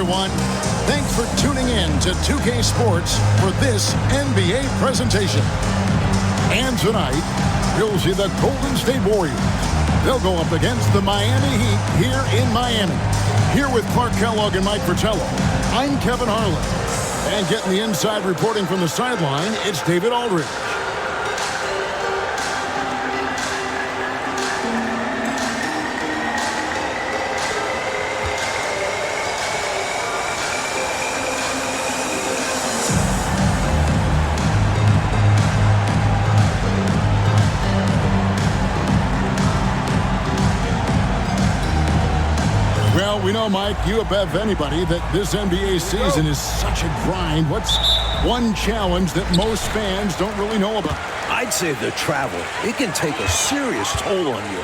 everyone. Thanks for tuning in to 2K Sports for this NBA presentation. And tonight, you'll see the Golden State Warriors. They'll go up against the Miami Heat here in Miami. Here with Clark Kellogg and Mike Fratello, I'm Kevin Harlan. And getting the inside reporting from the sideline, it's David Aldridge. We know, Mike, you above anybody, that this NBA season is such a grind. What's one challenge that most fans don't really know about? I'd say the travel. It can take a serious toll on you.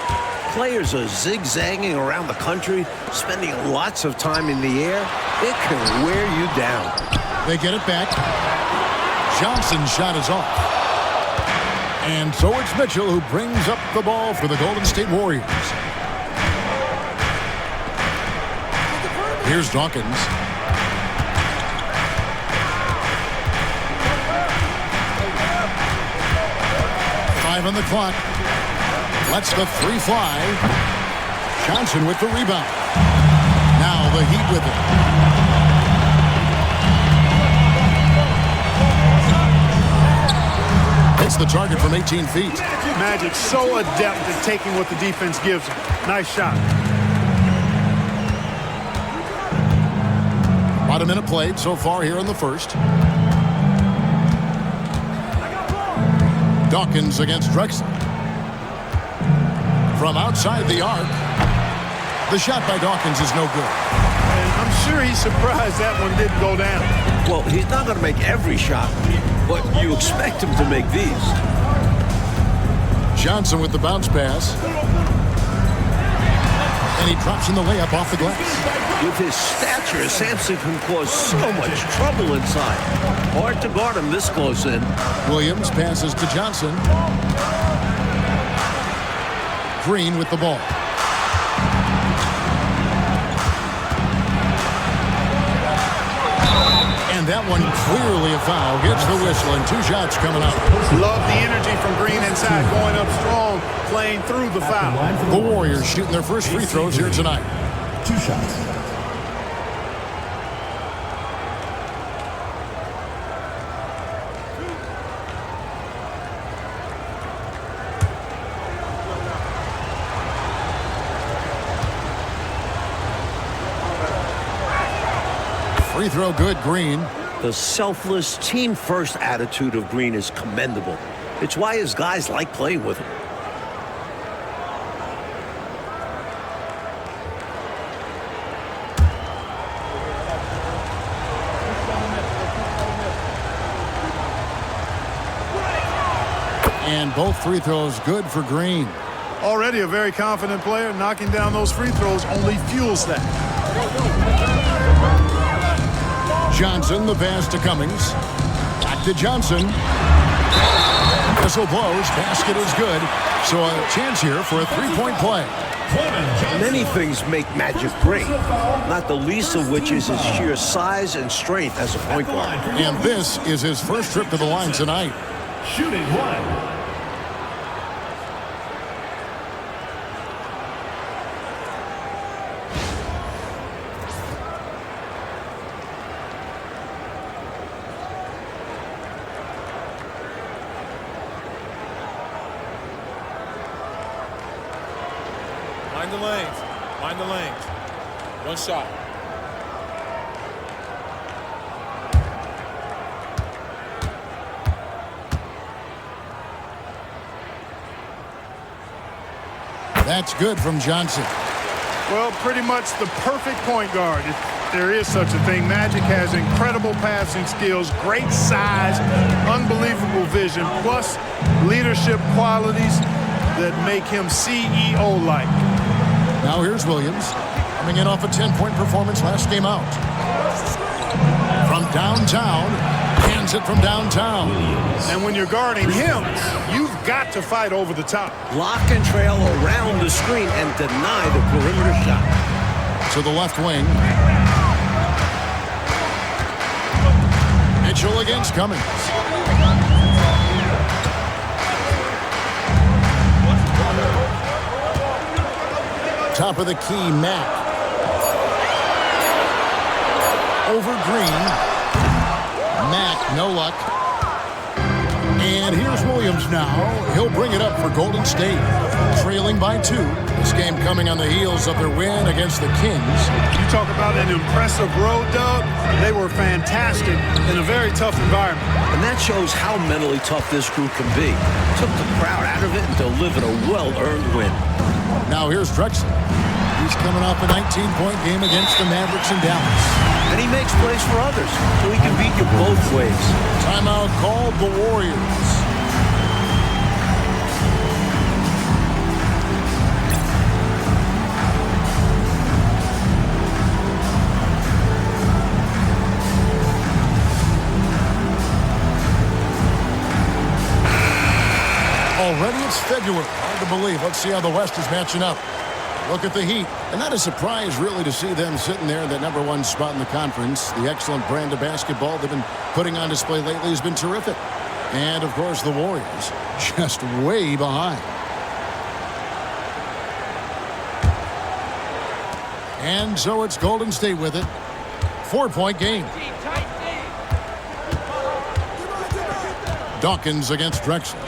Players are zigzagging around the country, spending lots of time in the air. It can wear you down. They get it back. Johnson's shot is off. And so it's Mitchell who brings up the ball for the Golden State Warriors. Here's Dawkins. 5 on the clock. Lets the three fly. Johnson with the rebound. Now the Heat with it. Hits the target from 18 feet. Magic so adept at taking what the defense gives him. Nice shot. About a minute played so far here in the first. Dawkins against Drexler. From outside the arc. The shot by Dawkins is no good. And I'm sure he's surprised that one didn't go down. Well, he's not going to make every shot, but you expect him to make these. Johnson with the bounce pass. And he drops in the layup off the glass. With his stature, Sampson can cause so much trouble inside. Hard to guard him this close in. Williams passes to Johnson. Green with the ball. And that one clearly a foul. Gets the whistle and 2 shots coming up. Love the energy from Green inside, going up strong, playing through the foul. The Warriors shooting their first free throws here tonight. 2 shots. Free throw good, Green. The selfless, team-first attitude of Green is commendable. It's why his guys like playing with him. And both free throws good for Green. Already a very confident player. Knocking down those free throws only fuels that. Johnson, the pass to Cummings. Back to Johnson. Whistle blows. Basket is good. So a chance here for a three-point play. Many things make Magic great, not the least of which is his sheer size and strength as a point guard. And this is his first trip to the line tonight. Shooting 1. Mind the lanes. Mind the lanes. 1 shot. That's good from Johnson. Well, pretty much the perfect point guard, if there is such a thing. Magic has incredible passing skills, great size, unbelievable vision, plus leadership qualities that make him CEO-like. Now here's Williams, coming in off a 10-point performance last game out. From downtown, hands it from downtown. And when you're guarding him, you've got to fight over the top. Lock and trail around the screen and deny the perimeter shot. To the left wing. Cummings. Top of the key, Mack. Over Green. Mack, no luck. And here's Williams now. He'll bring it up for Golden State. Trailing by 2. This game coming on the heels of their win against the Kings. You talk about an impressive road, Doug. They were fantastic in a very tough environment. And that shows how mentally tough this group can be. Took the crowd out of it and delivered a well-earned win. Now here's Drexler. He's coming off a 19-point game against the Mavericks in Dallas. And he makes plays for others, so he can beat you both ways. Timeout called the Warriors. Already it's February. Hard to believe. Let's see how the West is matching up. Look at the Heat. And not a surprise, really, to see them sitting there in that #1 spot in the conference. The excellent brand of basketball they've been putting on display lately has been terrific. And, of course, the Warriors just way behind. And so it's Golden State with it. 4-point game. Dawkins against Drexler.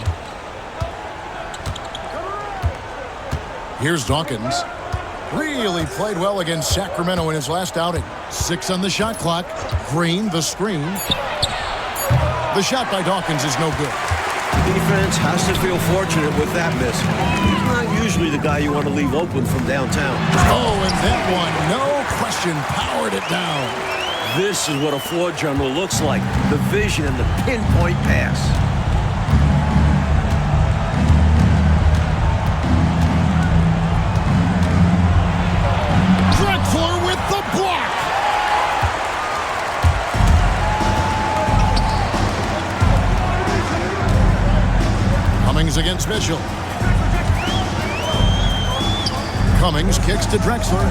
Here's Dawkins. Really played well against Sacramento in his last outing. 6 on the shot clock. Green, the screen. The shot by Dawkins is no good. Defense has to feel fortunate with that miss. He's not usually the guy you want to leave open from downtown. Oh, and that one, no question, powered it down. This is what a floor general looks like. The vision and the pinpoint pass. Drexler with the block. Cummings against Mitchell. Cummings kicks to Drexler.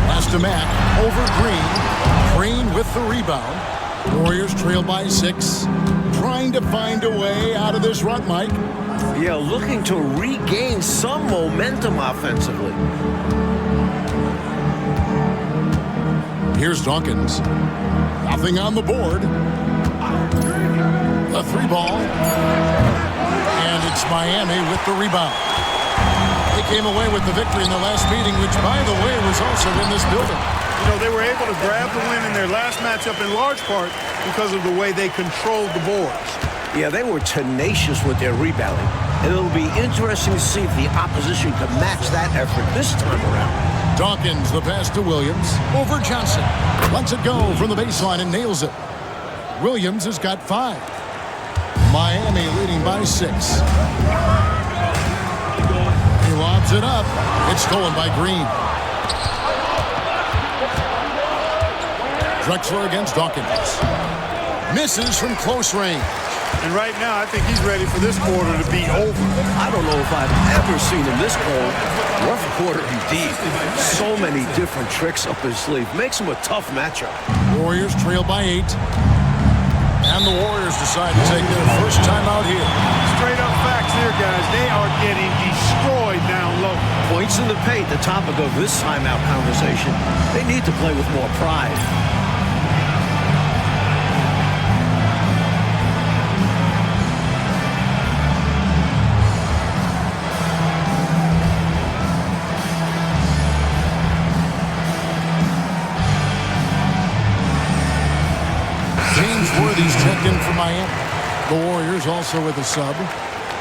Pass to Mack. Over Green. Green with the rebound. Warriors trail by 6. Trying to find a way out of this rut, Mike. Yeah, looking to regain some momentum offensively. Here's Dawkins. Nothing on the board. The 3 ball. And it's Miami with the rebound. They came away with the victory in their last meeting, which, by the way, was also in this building. You know, they were able to grab the win in their last matchup in large part because of the way they controlled the boards. Yeah, they were tenacious with their rebounding. And it'll be interesting to see if the opposition can match that effort this time around. Dawkins, the pass to Williams. Over Johnson. Lets it go from the baseline and nails it. Williams has got 5. Miami leading by 6. He lobs it up. It's stolen by Green. Drexler against Dawkins. Misses from close range. And right now, I think he's ready for this quarter to be over. I don't know if I've ever seen him this cold. Rough quarter indeed. So many different tricks up his sleeve. Makes him a tough matchup. Warriors trail by 8. And the Warriors decide to take their first time out here. Straight up facts here, guys. They are getting destroyed down low. Points in the paint, the topic of this timeout conversation. They need to play with more pride. Worthy's checked in for Miami. The Warriors also with a sub.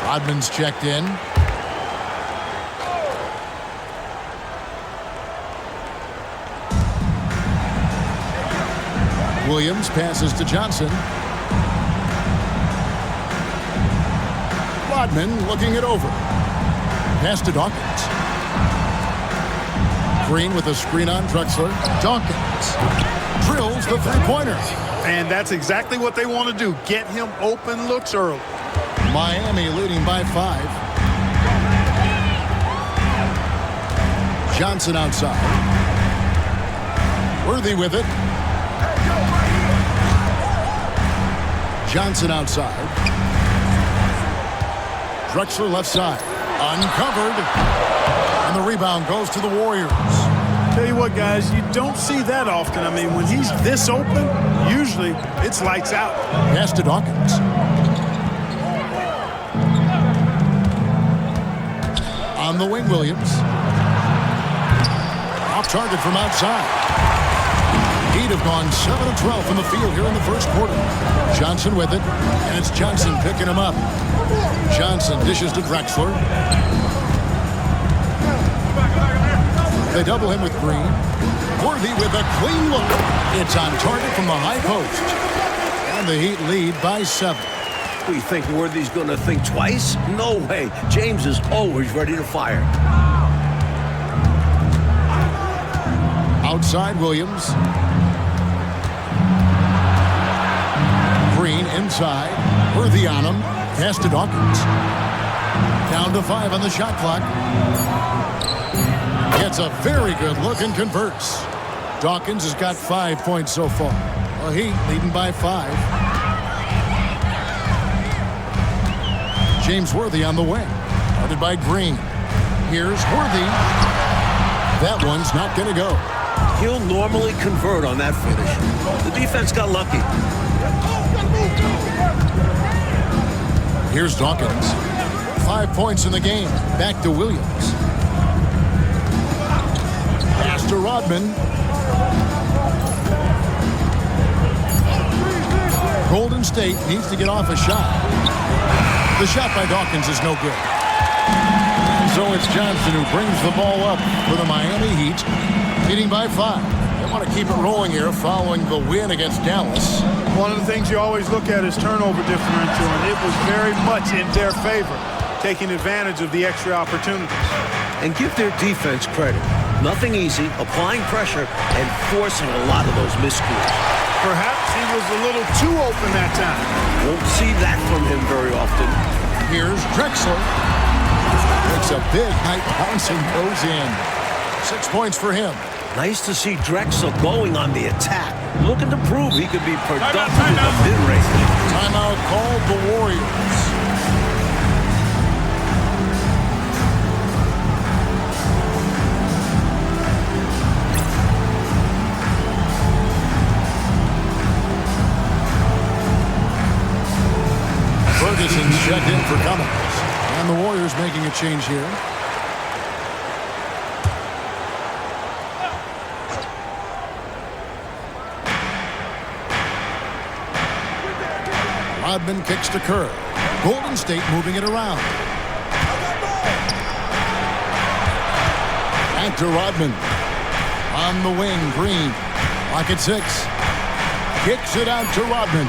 Rodman's checked in. Williams passes to Johnson. Rodman looking it over. Pass to Dawkins. Green with a screen on Drexler. Dawkins drills the three-pointer. And that's exactly what they want to do. Get him open looks early. Miami leading by 5. Johnson outside. Worthy with it. Johnson outside. Drexler left side. Uncovered. And the rebound goes to the Warriors. Tell you what, guys, you don't see that often. I mean, when he's this open, usually it's lights out. Pass to Dawkins. On the wing, Williams. Off target from outside. He'd have gone 7 of 12 from the field here in the first quarter. Johnson with it, and it's Johnson picking him up. Johnson dishes to Drexler. They double him with Green. Worthy with a clean look. It's on target from the high post. And the Heat lead by 7. We think Worthy's going to think twice? No way. James is always ready to fire. Outside Williams. Green inside. Worthy on him. Pass to Dawkins. Down to 5 on the shot clock. Gets a very good look and converts. Dawkins has got 5 points so far. Well, Heat leading by 5. James Worthy on the wing. Guarded by Green. Here's Worthy. That one's not going to go. He'll normally convert on that finish. The defense got lucky. Here's Dawkins. 5 points in the game. Back to Williams. Pass to Rodman. Golden State needs to get off a shot. The shot by Dawkins is no good. So it's Johnson who brings the ball up for the Miami Heat, leading by 5. They want to keep it rolling here following the win against Dallas. One of the things you always look at is turnover differential, and it was very much in their favor, taking advantage of the extra opportunities. And give their defense credit. Nothing easy, applying pressure, and forcing a lot of those miscues. Perhaps he was a little too open that time. Won't see that from him very often. Here's Drexler. Makes a big height bounce and goes in. 6 points for him. Nice to see Drexler going on the attack, looking to prove he could be productive in the mid-range. Timeout called the Warriors. Ferguson's checked in for Cummings. And the Warriors making a change here. Rodman kicks to Kerr. Golden State moving it around. Back to Rodman. On the wing, Green. Lock at 6. Kicks it out to Rodman.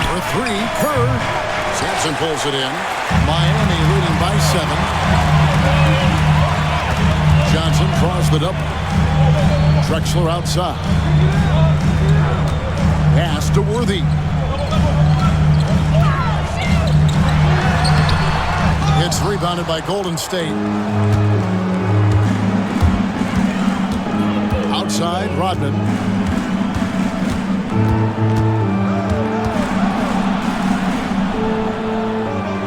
For 3, Kerr. Sampson pulls it in. Miami leading by 7. Johnson draws the double. Drexler outside. Pass to Worthy. It's rebounded by Golden State. Outside, Rodman.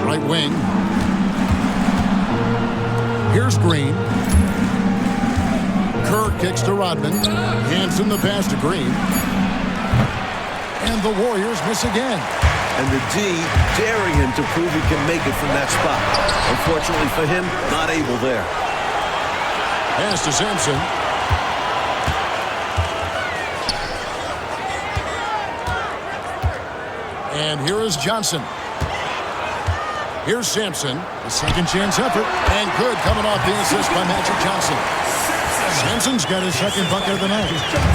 Right wing. Here's Green. Kerr kicks to Rodman. Hanson the pass to Green. And the Warriors miss again. And the D daring him to prove he can make it from that spot. Unfortunately for him, not able there. Pass to Sampson. And here is Johnson. Here's Sampson. A second chance effort. And good coming off the assist by Magic Johnson. Sampson's got his second bucket of the night.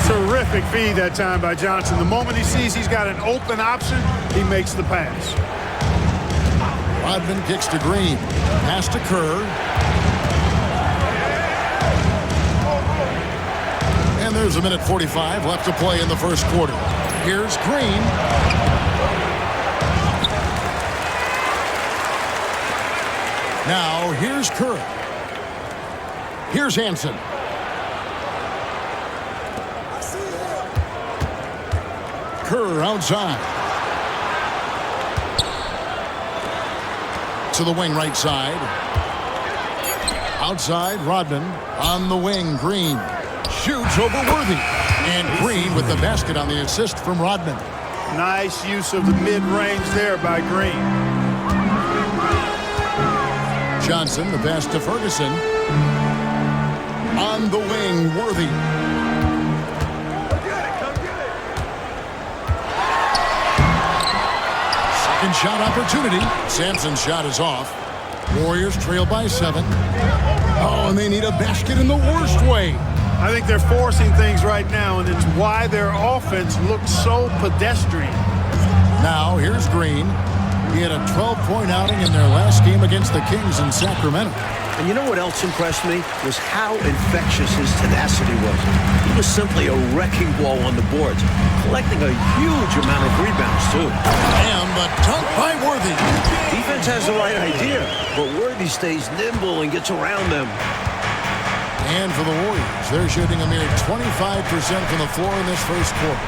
Terrific feed that time by Johnson. The moment he sees he's got an open option, he makes the pass. Rodman kicks to Green. Pass to Kerr. And there's a minute 45 left to play in the first quarter. Here's Green. Now, here's Kerr. Here's Hanson. Kerr outside. To the wing right side. Outside, Rodman. On the wing, Green. Shoots over Worthy. And Green with the basket on the assist from Rodman. Nice use of the mid-range there by Green. Johnson, the pass to Ferguson. On the wing, Worthy. Second shot opportunity. Sampson's shot is off. Warriors trail by 7. Oh, and they need a basket in the worst way. I think they're forcing things right now, and it's why their offense looks so pedestrian. Now, here's Green. He had a 12-point outing in their last game against the Kings in Sacramento. And you know what else impressed me? Was how infectious his tenacity was. He was simply a wrecking ball on the boards, collecting a huge amount of rebounds, too. And the dunk by Worthy. Defense has the right idea, but Worthy stays nimble and gets around them. And for the Warriors, they're shooting a mere 25% from the floor in this first quarter.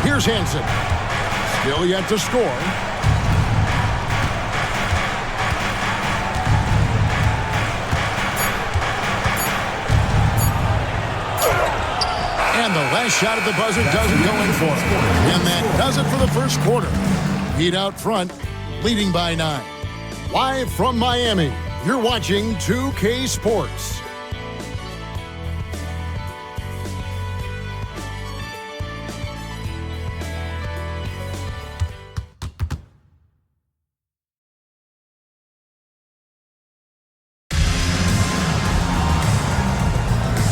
Here's Hansen. Still yet to score. And the last shot at the buzzer doesn't go in for him. And that does it for the first quarter. Heat out front, leading by 9. Live from Miami, you're watching 2K Sports.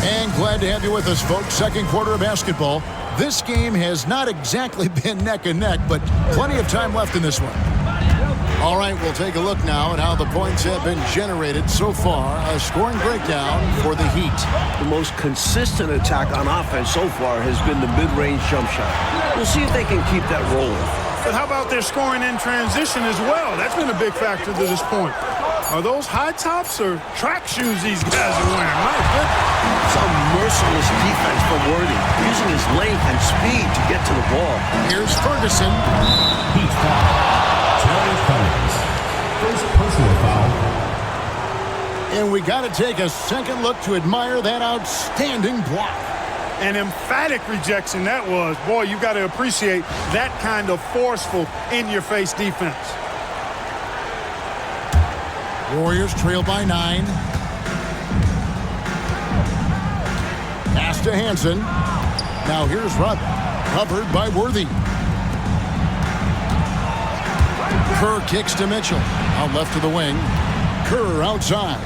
And glad to have you with us, folks. Second quarter of basketball. This game has not exactly been neck and neck, but plenty of time left in this one. All right, we'll take a look now at how the points have been generated so far. A scoring breakdown for the Heat. The most consistent attack on offense so far has been the mid-range jump shot. We'll see if they can keep that rolling. But how about their scoring in transition as well? That's been a big factor to this point. Are those high tops or track shoes these guys are wearing? My goodness. Some merciless defense from Worthy, using his length and speed to get to the ball. Here's Ferguson. Heat foul. Terry Cummings. First personal foul. And we got to take a second look to admire that outstanding block. An emphatic rejection that was. Boy, you got to appreciate that kind of forceful, in-your-face defense. Warriors trail by 9. Pass to Hansen. Now here's Rudd. Covered by Worthy. Kerr kicks to Mitchell. Out left to the wing. Kerr outside.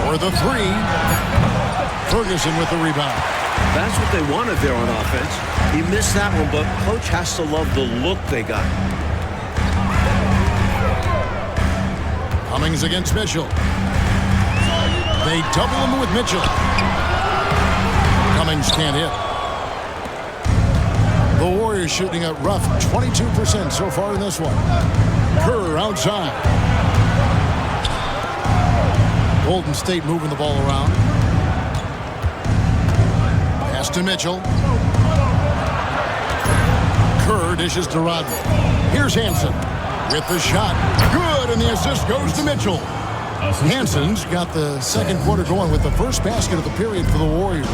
For the 3. Ferguson with the rebound. That's what they wanted there on offense. He missed that one, but coach has to love the look they got. Cummings against Mitchell. They double him with Mitchell. Cummings can't hit. The Warriors shooting a rough 22% so far in this one. Kerr outside. Golden State moving the ball around. Pass to Mitchell. Kerr dishes to Rodman. Here's Hansen with the shot. Good, and the assist goes to Mitchell. Hansen's got the second quarter going with the first basket of the period for the Warriors.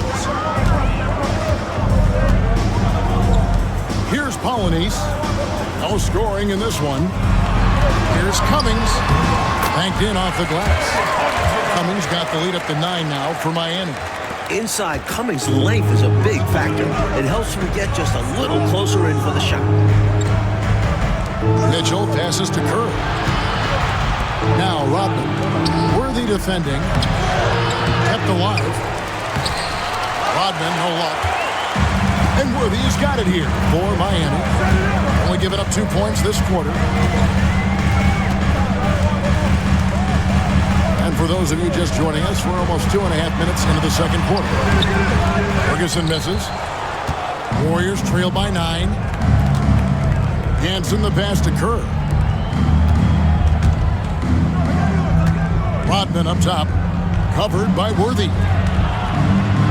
Here's Polynice. No scoring in this one. Here's Cummings. Banked in off the glass. Cummings got the lead up to 9 now for Miami. Inside, Cummings' length is a big factor. It helps him get just a little closer in for the shot. Mitchell passes to Kerr. Now Rodman. Worthy defending. Kept alive. Rodman, no luck. And Worthy's got it here for Miami. Only giving up 2 points this quarter. And for those of you just joining us, we're almost 2.5 minutes into the second quarter. Ferguson misses. Warriors trail by 9. Hansen the pass to Kerr. Rodman up top. Covered by Worthy.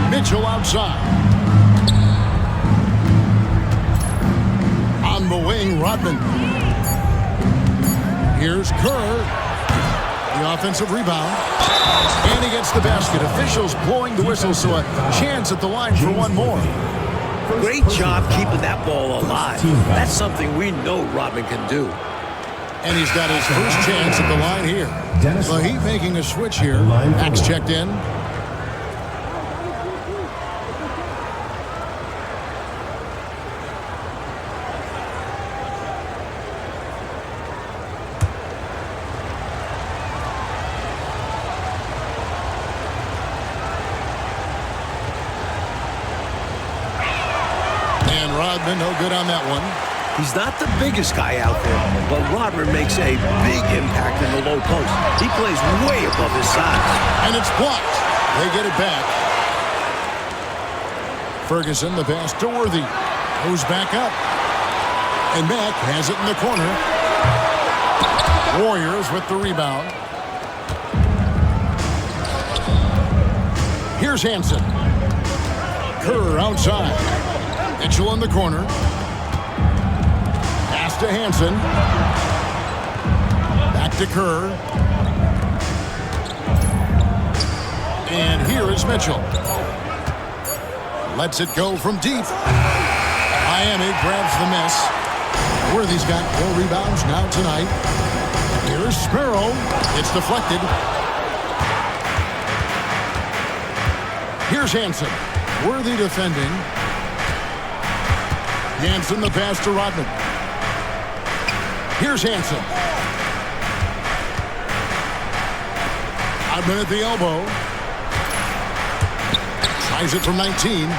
Mitchell outside. On the wing, Rodman. Here's Kerr. The offensive rebound. And he gets the basket. Officials blowing the whistle, so a chance at the line for one more. Great job keeping that ball alive. That's something we know Rodman can do. And he's got his first chance at the line here. The Heat making a switch here. Max checked in. Rodman, no good on that one. He's not the biggest guy out there, but Rodman makes a big impact in the low post. He plays way above his size. And it's blocked. They get it back. Ferguson, the pass to Worthy. Goes back up. And Mack has it in the corner. Warriors with the rebound. Here's Hansen. Kerr outside. Mitchell in the corner. Pass to Hansen. Back to Kerr. And here is Mitchell. Lets it go from deep. Miami grabs the miss. Worthy's got 4 rebounds now tonight. Here's Sparrow. It's deflected. Here's Hansen. Worthy defending. Hansen the pass to Rodman. Here's Hansen. Rodman at the elbow. Tries it from 19.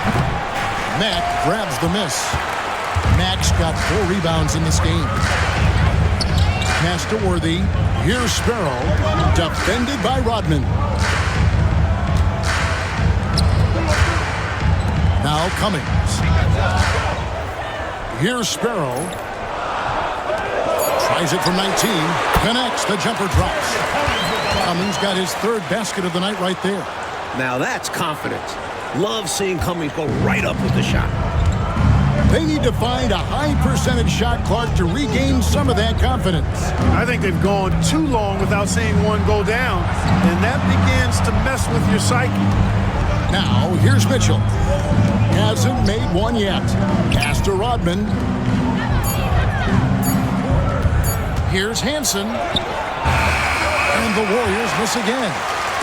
Mack grabs the miss. Mack's got 4 rebounds in this game. Pass to Worthy. Here's Sparrow. Defended by Rodman. Now Cummings. Here's Sparrow. Tries it from 19. Connects. The jumper drops. Cummings got his 3rd basket of the night right there. Now that's confidence. Love seeing Cummings go right up with the shot. They need to find a high percentage shot, Clark, to regain some of that confidence. I think they've gone too long without seeing one go down, and that begins to mess with your psyche. Now, here's Mitchell. Hasn't made one yet. Pass to Rodman. Here's Hansen. And the Warriors miss again.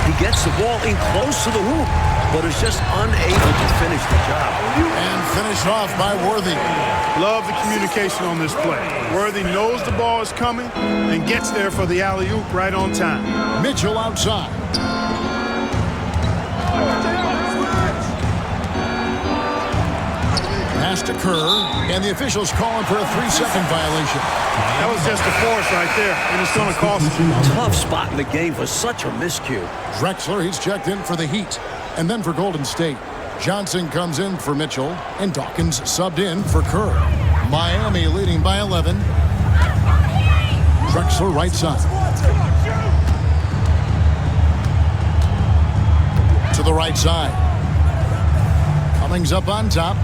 He gets the ball in close to the hoop, but is just unable to finish the job. And finished off by Worthy. Love the communication on this play. Worthy knows the ball is coming and gets there for the alley-oop right on time. Mitchell outside. Pass to Kerr, and the officials calling for a 3-second violation. That was just a force right there, and it's going to cost him. Tough spot in the game for such a miscue. Drexler, he's checked in for the Heat. And then for Golden State, Johnson comes in for Mitchell, and Dawkins subbed in for Kerr. Miami leading by 11. Drexler right side. To the right side. Cummings up on top.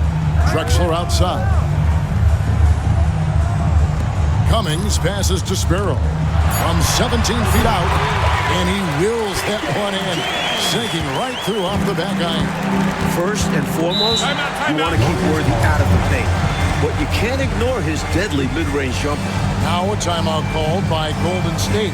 Drexler outside. Cummings passes to Sparrow from 17 feet out, and he wheels that one in, sinking right through off the back iron. First and foremost, you want to keep Worthy out of the paint, but you can't ignore his deadly mid-range jumper. Now a timeout called by Golden State.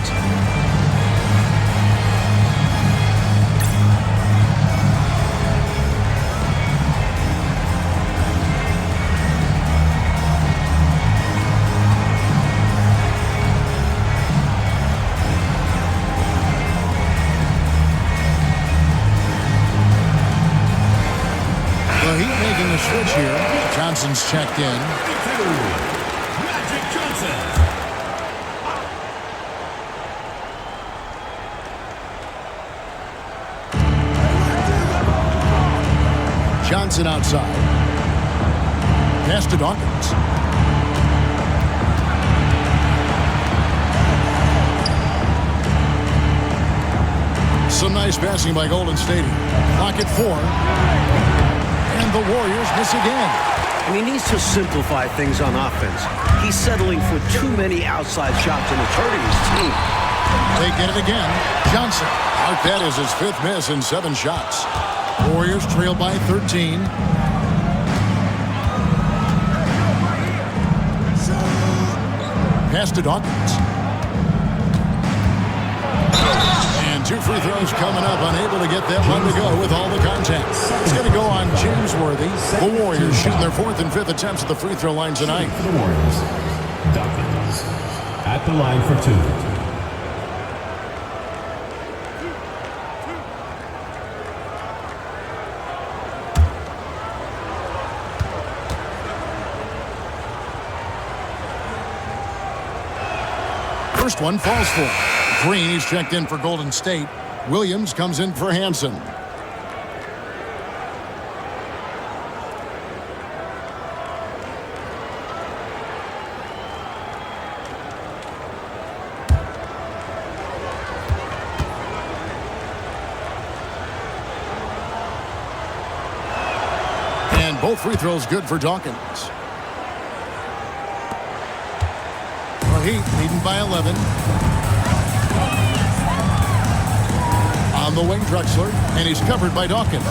Switch here. Johnson's checked in. Magic Johnson. Johnson outside. Pass to Dawkins. Some nice passing by Golden State. Clock at 4. And the Warriors miss again. And he needs to simplify things on offense. He's settling for too many outside shots, and it's hurting his team. They get it again. Johnson. Mark that is his 5th miss in 7 shots. Warriors trail by 13. Pass to Dawkins. And 2 free throws coming up. Unable to get that one to go with all the contact. It's going to go on James Worthy. The Warriors shooting their 4th and 5th attempts at the free throw line tonight. For the Warriors, Dawkins at the line for 2. First one falls for Green. He's checked in for Golden State. Williams comes in for Hansen. And both free throws good for Dawkins. Heat leading by 11. On the wing, Drexler, and he's covered by Dawkins.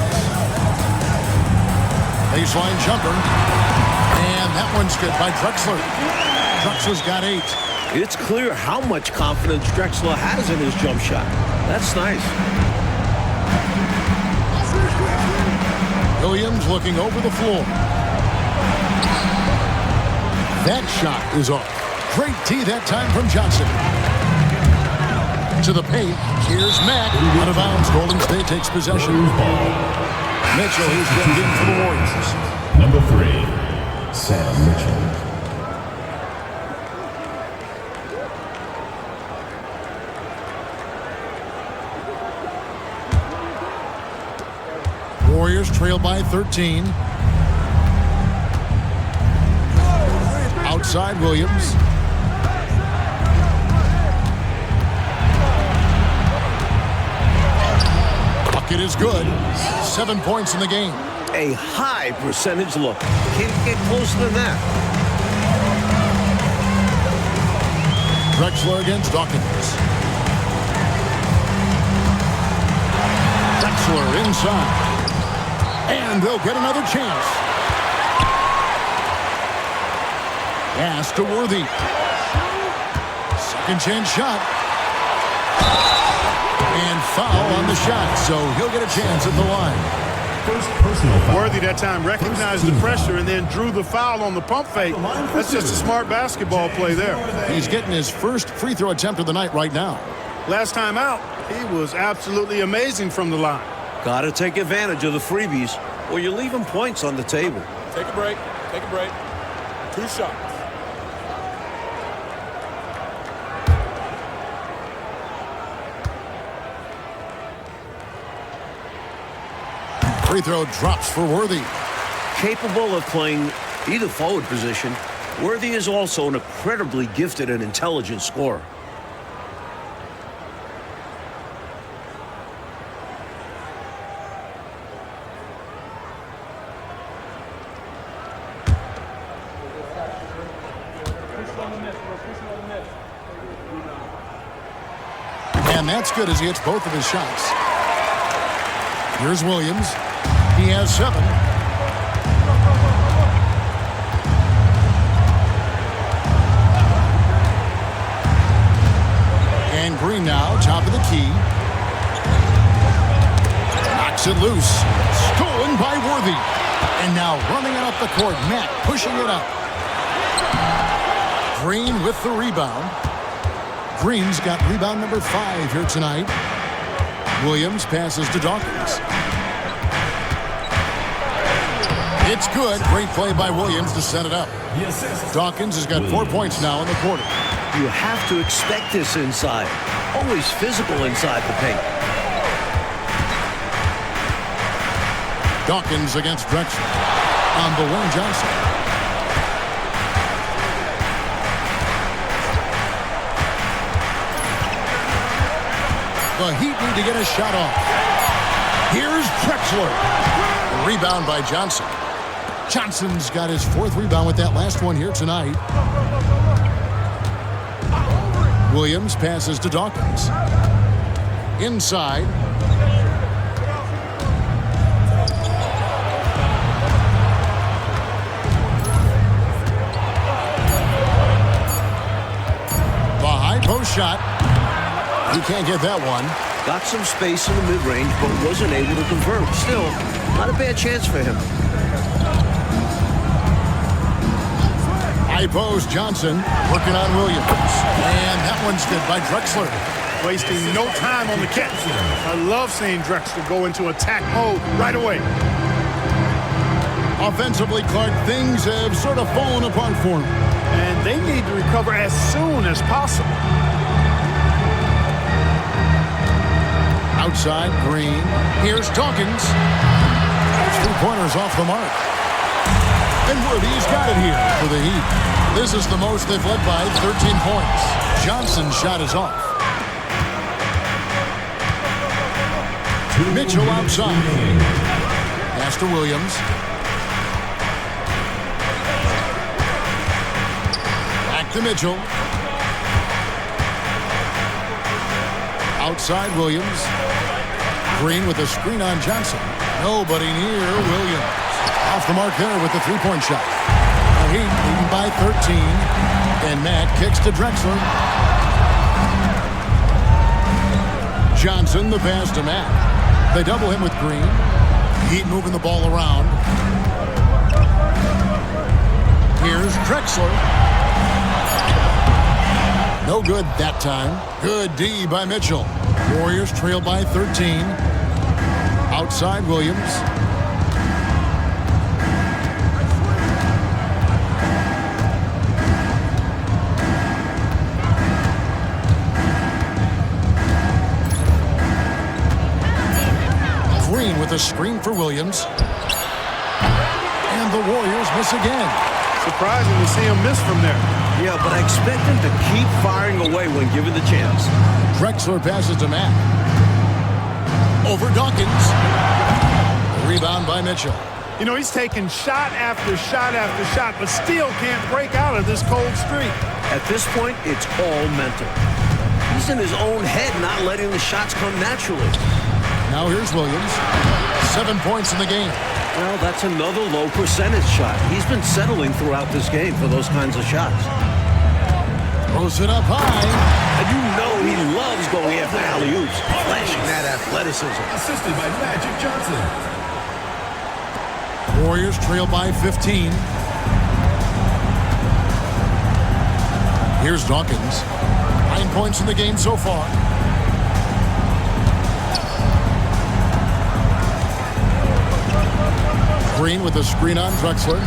Baseline jumper, and that one's good by Drexler. Drexler's got 8. It's clear how much confidence Drexler has in his jump shot. That's nice. Williams looking over the floor. That shot is off. Great tee that time from Johnson. To the paint. Here's Mack. Out of bounds. Golden State takes possession. Mitchell, he's checked in for the Warriors. Number 3, Sam Mitchell. Warriors trail by 13. Outside Williams. Bucket is good. 7 points in the game. A high percentage look. Can't get closer than that. Drexler against Dawkins. Drexler inside. And they'll get another chance. Pass to Worthy. Second chance shot. And foul on the shot, so he'll get a chance at the line. First personal foul. Worthy that time recognized the pressure and then drew the foul on the pump fake. That's just a smart basketball play there. He's getting his first free throw attempt of the night right now. Last time out, he was absolutely amazing from the line. Got to take advantage of the freebies, or you're leaving points on the table. Take a break. Take a break. 2 shots. Free throw drops for Worthy. Capable of playing either forward position, Worthy is also an incredibly gifted and intelligent scorer. And that's good as he hits both of his shots. Here's Williams. He has 7. And Green now, top of the key. Knocks it loose. Stolen by Worthy. And now running it up the court. Mack pushing it up. Green with the rebound. Green's got rebound number 5 here tonight. Williams passes to Dawkins. It's good. Great play by Williams to set it up. Dawkins has got 4 points now in the quarter. You have to expect this inside. Always physical inside the paint. Dawkins against Drexler. On the wing, Johnson. The Heat need to get a shot off. Here's Drexler. Rebound by Johnson. Johnson's got his 4th rebound with that last one here tonight. Williams passes to Dawkins. Inside. The high post shot. He can't get that one. Got some space in the mid-range, but wasn't able to convert. Still, not a bad chance for him. High post, Johnson working on Williams. And that one's good by Drexler. Wasting no time on the catch. I love seeing Drexler go into attack mode right away. Offensively, Clark, things have sort of fallen apart for him. And they need to recover as soon as possible. Outside, Green. Here's Dawkins. 3-pointers off the mark. And Worthy's got it here for the Heat. This is the most they've led by 13 points. Johnson's shot is off. Mitchell outside. Pass to Williams. Back to Mitchell. Outside Williams. Green with a screen on Johnson. Nobody near Williams. Off the mark there with the 3-point shot. The Heat leading by 13. And Matt kicks to Drexler. Johnson, the pass to Matt. They double him with Green. Heat moving the ball around. Here's Drexler. No good that time. Good D by Mitchell. Warriors trail by 13. Outside Williams. Green with a screen for Williams. And the Warriors miss again. Surprising to see him miss from there. Yeah, but I expect him to keep firing away when given the chance. Drexler passes to Matt. Over Dawkins. Rebound by Mitchell. You know, he's taking shot after shot after shot, but still can't break out of this cold streak. At this point, it's all mental. He's in his own head, not letting the shots come naturally. Now here's Williams. 7 points in the game. Well, that's another low percentage shot. He's been settling throughout this game for those kinds of shots. Throws it up high. And you know he loves going after alley-oops, flashing that athleticism. Assisted by Magic Johnson. Warriors trail by 15. Here's Dawkins. 9 points in the game so far. Green with a screen on Drexler.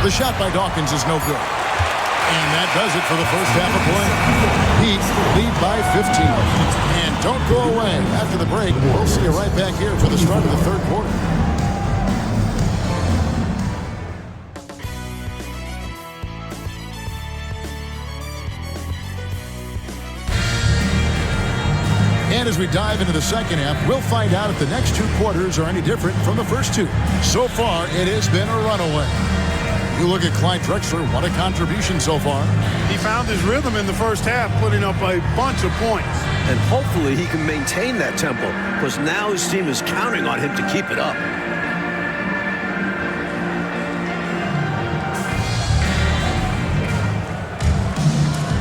The shot by Dawkins is no good. And that does it for the first half of play. Heat lead by 15. And don't go away. After the break, we'll see you right back here for the start of the third quarter. And as we dive into the second half, we'll find out if the next 2 quarters are any different from the first 2. So far, it has been a runaway. You look at Clyde Drexler, what a contribution so far. He found his rhythm in the first half, putting up a bunch of points. And hopefully he can maintain that tempo, because now his team is counting on him to keep it up.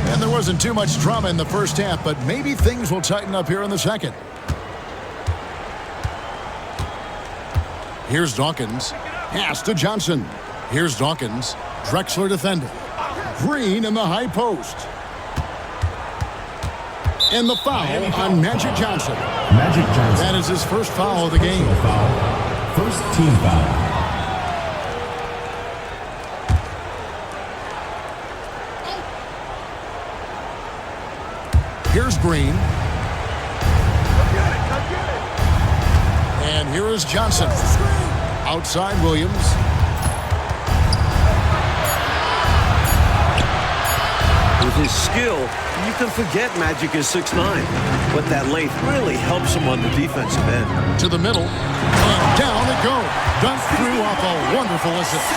And there wasn't too much drama in the first half, but maybe things will tighten up here in the second. Here's Dawkins. Pass to Johnson. Here's Dawkins. Drexler defending. Green in the high post. And the foul on Magic Johnson. Magic Johnson. That is his first foul of the game. Foul. First team foul. Here's Green. And here is Johnson. Outside Williams. With his skill, you can forget Magic is 6'9", but that length really helps him on the defensive end. To the middle, and down it goes. Dunked through off a wonderful assist.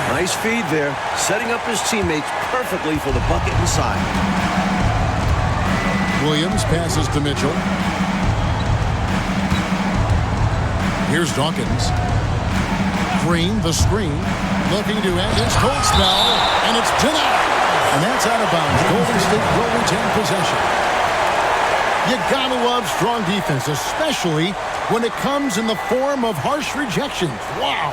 Nice feed there, setting up his teammates perfectly for the bucket inside. Williams passes to Mitchell. Here's Dawkins. Green, the screen, looking to end his cold spell, and it's denied. And that's out of bounds. Golden State will retain possession. You gotta love strong defense, especially when it comes in the form of harsh rejections. Wow.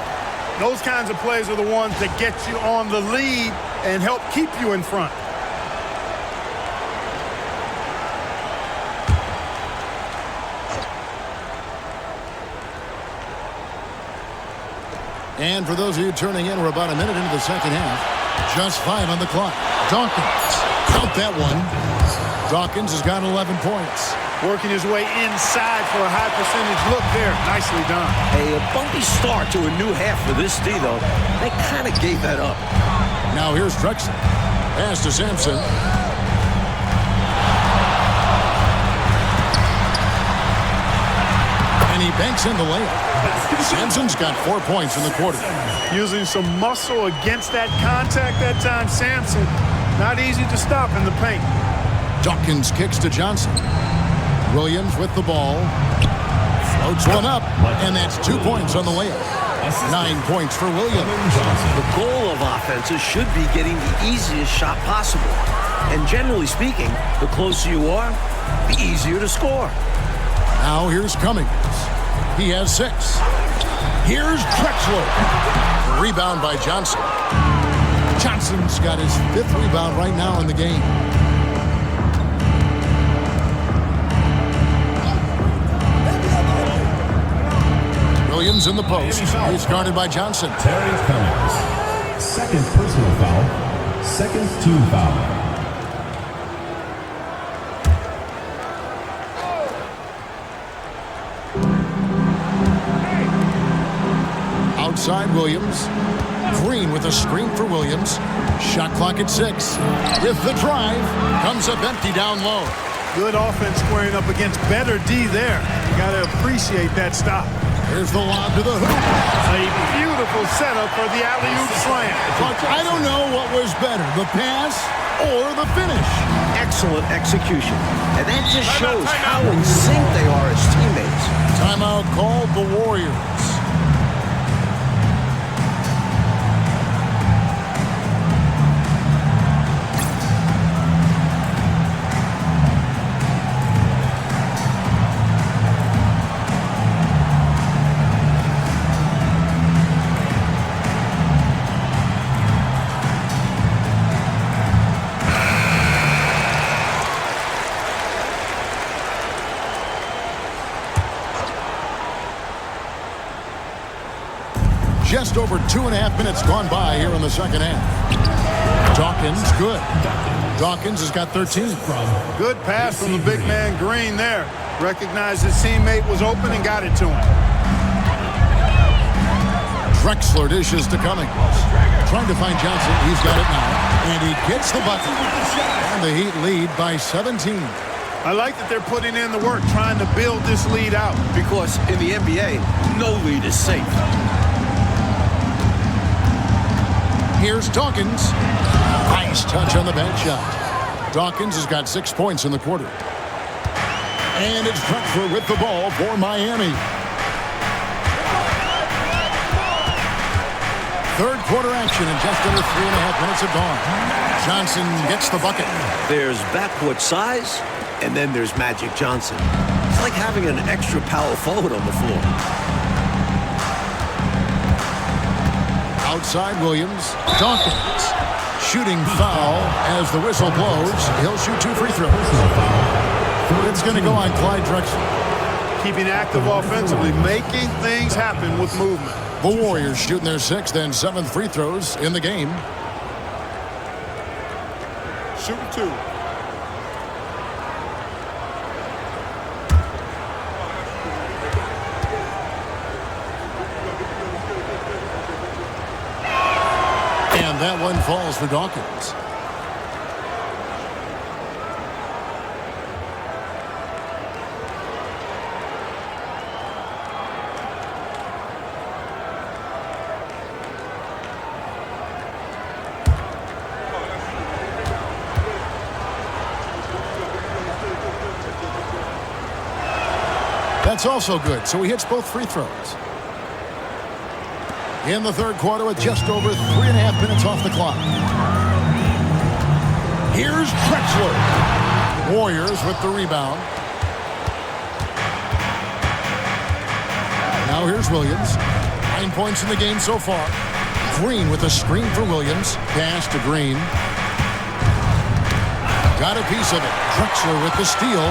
Those kinds of plays are the ones that get you on the lead and help keep you in front. And for those of you turning in, we're about a minute into the second half. Just 5 on the clock. Dawkins, count that one. Dawkins has got 11 points. Working his way inside for a high percentage look there. Nicely done. A bumpy start to a new half for this D, though. They kind of gave that up. Now here's Drexler. Pass to Sampson. And he banks in the layup. Sampson's got 4 points in the quarter. Using some muscle against that contact that time, Sampson. Not easy to stop in the paint. Dawkins kicks to Johnson. Williams with the ball. Floats one up, and that's 2 points on the layup. 9 points for Williams. The goal of offenses should be getting the easiest shot possible. And generally speaking, the closer you are, the easier to score. Now here's Cummings. He has 6. Here's Drexler. Rebound by Johnson. Johnson's got his 5th rebound right now in the game. Williams in the post. He's guarded by Johnson. Terry Cummings. Second personal foul. Second team foul. Outside Williams. Green with a screen for Williams. Shot clock at 6. With the drive. Comes up empty down low. Good offense squaring up against better D there. You got to appreciate that stop. Here's the lob to the hoop. A beautiful setup for the alley-oop slam. But I don't know what was better, the pass or the finish. Excellent execution. And that just shows how in sync they are as teammates. Timeout called the Warriors. Just over 2.5 minutes gone by here in the second half. Dawkins, good. Dawkins has got 13. Good pass from the big man Green there. Recognized his teammate was open and got it to him. Drexler dishes to Cummings. Trying to find Johnson. He's got it now. And he gets the bucket. And the Heat lead by 17. I like that they're putting in the work, trying to build this lead out. Because in the NBA, no lead is safe. Here's Dawkins. Nice touch on the bank shot. Dawkins has got 6 points in the quarter. And it's Drexler with the ball for Miami. Third quarter action and just under 3.5 minutes have gone. Johnson gets the bucket. There's backcourt size, and then there's Magic Johnson. It's like having an extra power forward on the floor. Outside Williams. Dawkins. Shooting foul as the whistle blows. He'll shoot 2 free throws. It's going to go on Clyde Drexler. Keeping active offensively, making things happen with movement. The Warriors shooting their 6th and 7th free throws in the game. Shooting 2. And that one falls for Dawkins. That's also good, so he hits both free throws. In the third quarter with just over 3.5 minutes off the clock. Here's Drexler. Warriors with the rebound. Now here's Williams. 9 points in the game so far. Green with a screen for Williams. Pass to Green. Got a piece of it. Drexler with the steal.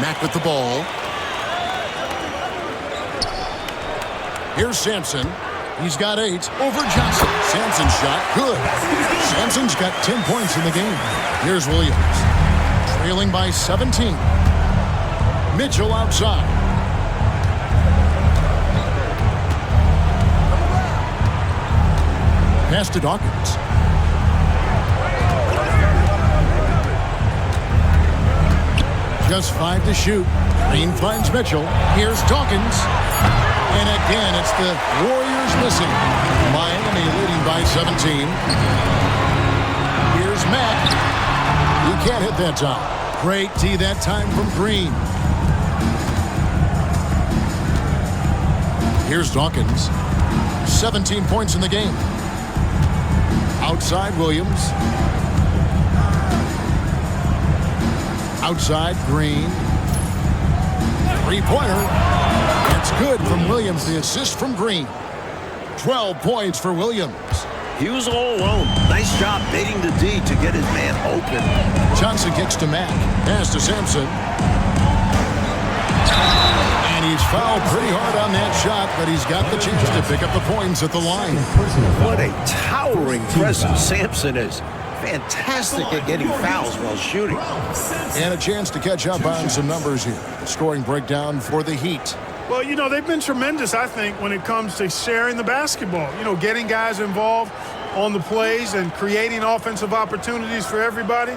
Mack with the ball. Here's Sampson. He's got 8 over Johnson. Sampson's shot, good. Sampson's got 10 points in the game. Here's Williams. Trailing by 17. Mitchell outside. Pass to Dawkins. Just 5 to shoot. Green finds Mitchell. Here's Dawkins. And again, it's the Warriors missing. Miami leading by 17. Here's Mack. He can't hit that time. Great D that time from Green. Here's Dawkins. 17 points in the game. Outside Williams. Outside Green. Three-pointer. That's good from Williams. The assist from Green. 12 points for Williams. He was all alone. Nice job baiting the D to get his man open. Johnson kicks to Mack. Pass to Sampson. And he's fouled pretty hard on that shot, but he's got the chance to pick up the points at the line. What a towering presence Sampson is. Fantastic at getting fouls while shooting. And a chance to catch up on some numbers here. Scoring breakdown for the Heat. Well, you know, they've been tremendous, I think, when it comes to sharing the basketball. You know, getting guys involved on the plays and creating offensive opportunities for everybody.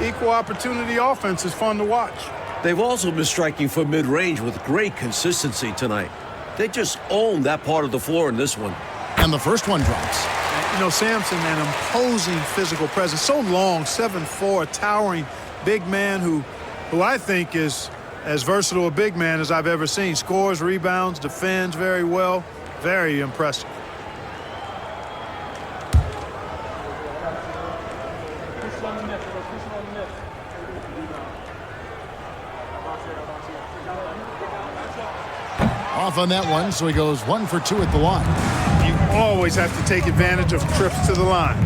Equal opportunity offense is fun to watch. They've also been striking from mid-range with great consistency tonight. They just own that part of the floor in this one. And the first one drops. You know, Sampson, an imposing physical presence. So long, 7'4", towering big man who I think is as versatile a big man as I've ever seen. Scores, rebounds, defends very well. Very impressive. Off on that one, so he goes 1 for 2 at the line. You always have to take advantage of trips to the line.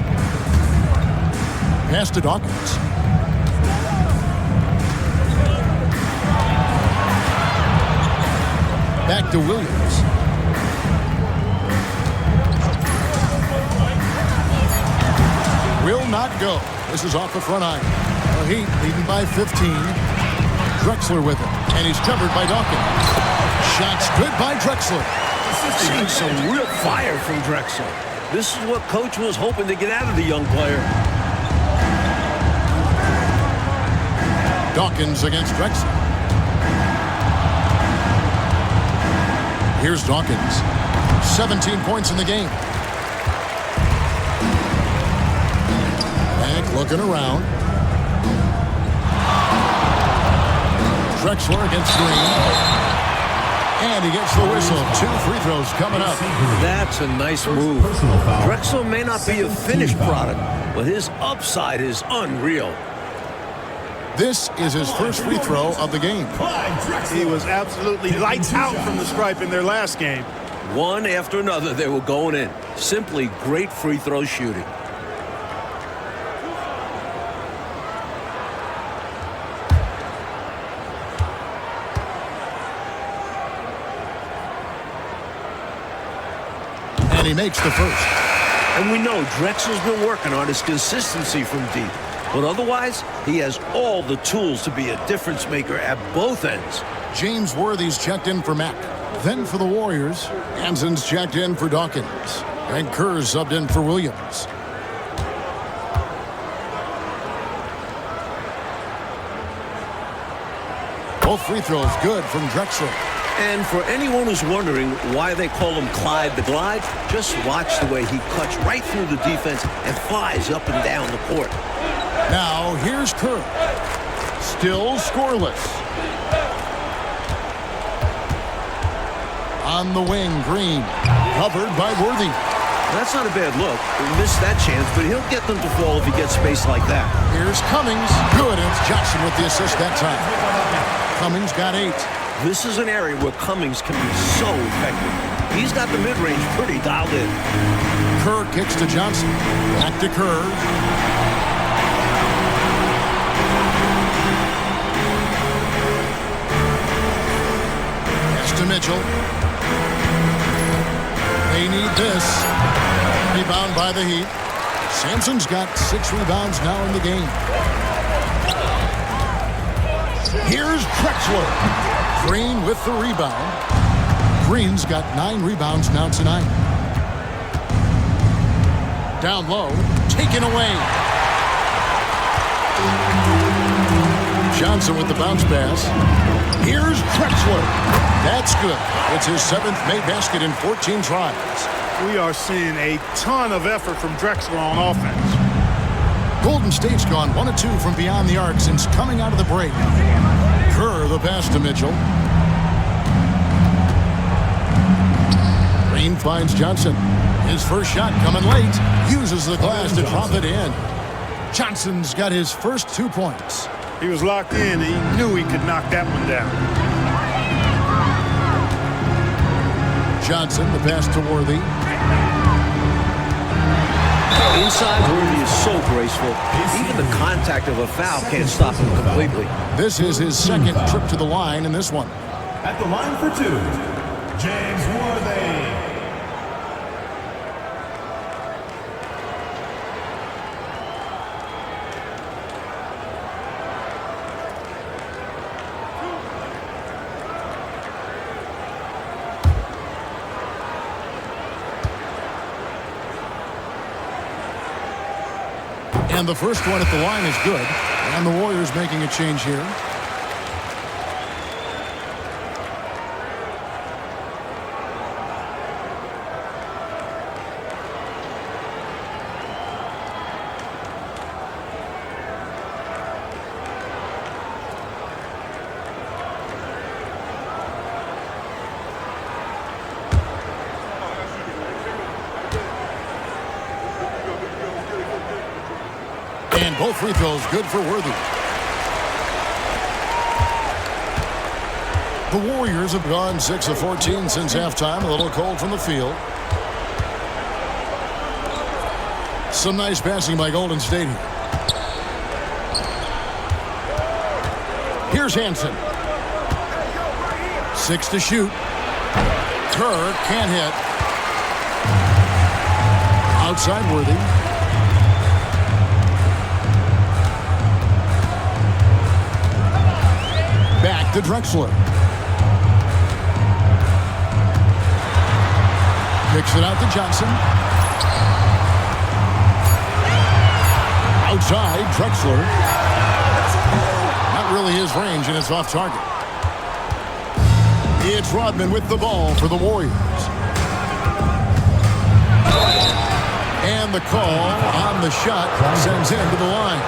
Pass to Dawkins. Back to Williams. Will not go. This is off the front iron. The Heat leading by 15. Drexler with it, and he's covered by Dawkins. Shots good by Drexler. Seeing some real fire from Drexler. This is what Coach was hoping to get out of the young player. Dawkins against Drexler. Here's Dawkins. 17 points in the game. Mack looking around. Drexler against Green. And he gets the whistle. 2 free throws coming up. That's a nice move. Drexler may not be a finished product, but his upside is unreal. This is his first free throw of the game. He was absolutely lights out from the stripe in their last game. One after another, they were going in. Simply great free throw shooting. And he makes the first. And we know Drexler's been working on his consistency from deep. But otherwise, he has all the tools to be a difference maker at both ends. James Worthy's checked in for Mack. Then for the Warriors, Hanson's checked in for Dawkins. And Kerr's subbed in for Williams. Both free throws good from Drexler. And for anyone who's wondering why they call him Clyde the Glide, just watch the way he cuts right through the defense and flies up and down the court. Now, here's Kerr. Still scoreless. On the wing, Green. Covered by Worthy. That's not a bad look. He missed that chance, but he'll get them to fall if he gets space like that. Here's Cummings. Good, and it's Johnson with the assist that time. Cummings got 8. This is an area where Cummings can be so effective. He's got the mid-range pretty dialed in. Kerr kicks to Johnson. Back to Kerr. Pass to Mitchell. They need this. Rebound by the Heat. Sampson's got 6 rebounds now in the game. Here's Drexler. Green with the rebound. Green's got 9 rebounds now tonight. Down low, taken away. Johnson with the bounce pass. Here's Drexler. That's good. It's his 7th made basket in 14 tries. We are seeing a ton of effort from Drexler on offense. Golden State's gone 1 of 2 from beyond the arc since coming out of the break. Kerr the pass to Mitchell. Green finds Johnson. His first shot coming late. Uses the glass to drop it in. Johnson's got his first 2 points. He was locked in. He knew he could knock that one down. Johnson, the pass to Worthy. Inside, Worthy is so graceful. Even the contact of a foul can't stop him completely. This is his 2nd trip to the line in this one. At the line for 2, James Worthy. And the first one at the line is good. And the Warriors making a change here. And both free throws good for Worthy. The Warriors have gone 6 of 14 since halftime. A little cold from the field. Some nice passing by Golden State here. Here's Hansen. 6 to shoot. Kerr can't hit. Outside Worthy. Back to Drexler. Kicks it out to Johnson. Outside, Drexler. Not really his range, and it's off target. It's Rodman with the ball for the Warriors. And the call on the shot sends him to the line.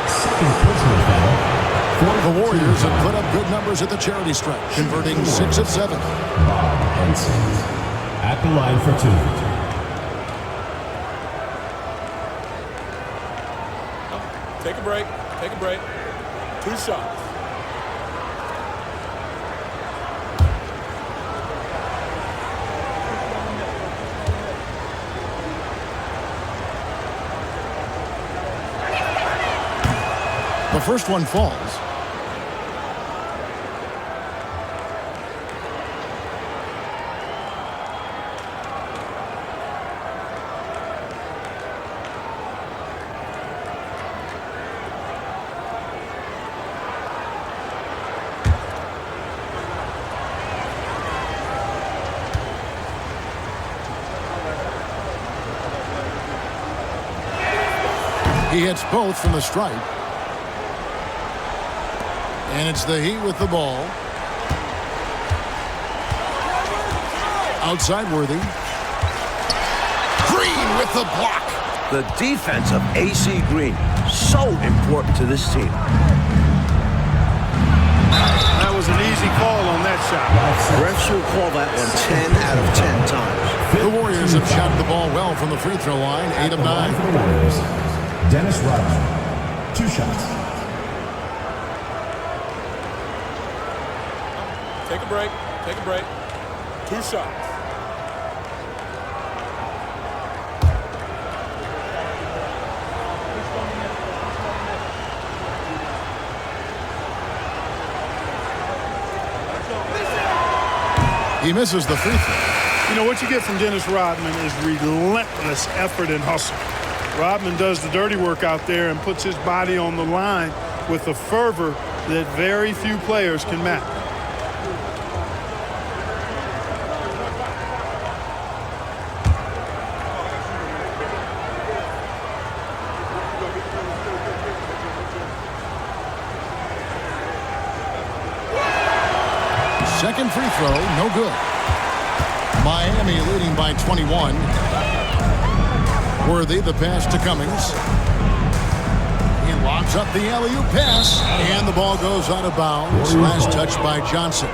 The Warriors have put up good numbers at the charity stripe, converting 6 of 7. At the line for 2. Take a break. Take a break. 2 shots. The first one falls. He hits both from the stripe. And it's the Heat with the ball. Outside Worthy. Green with the block. The defense of AC Green, so important to this team. Refs will call that one 10 out of 10 times. The Warriors have shot the ball well from the free throw line, 8 of 9. For the Warriors, Dennis Rodman, 2 shots. Take a break. Take a break. 2 shots. He misses the free throw. You know, what you get from Dennis Rodman is relentless effort and hustle. Rodman does the dirty work out there and puts his body on the line with a fervor that very few players can match. Second free throw, no good. Miami leading by 21. Worthy, the pass to Cummings. He lobs up the alley-oop pass, and the ball goes out of bounds. Last touch by Johnson.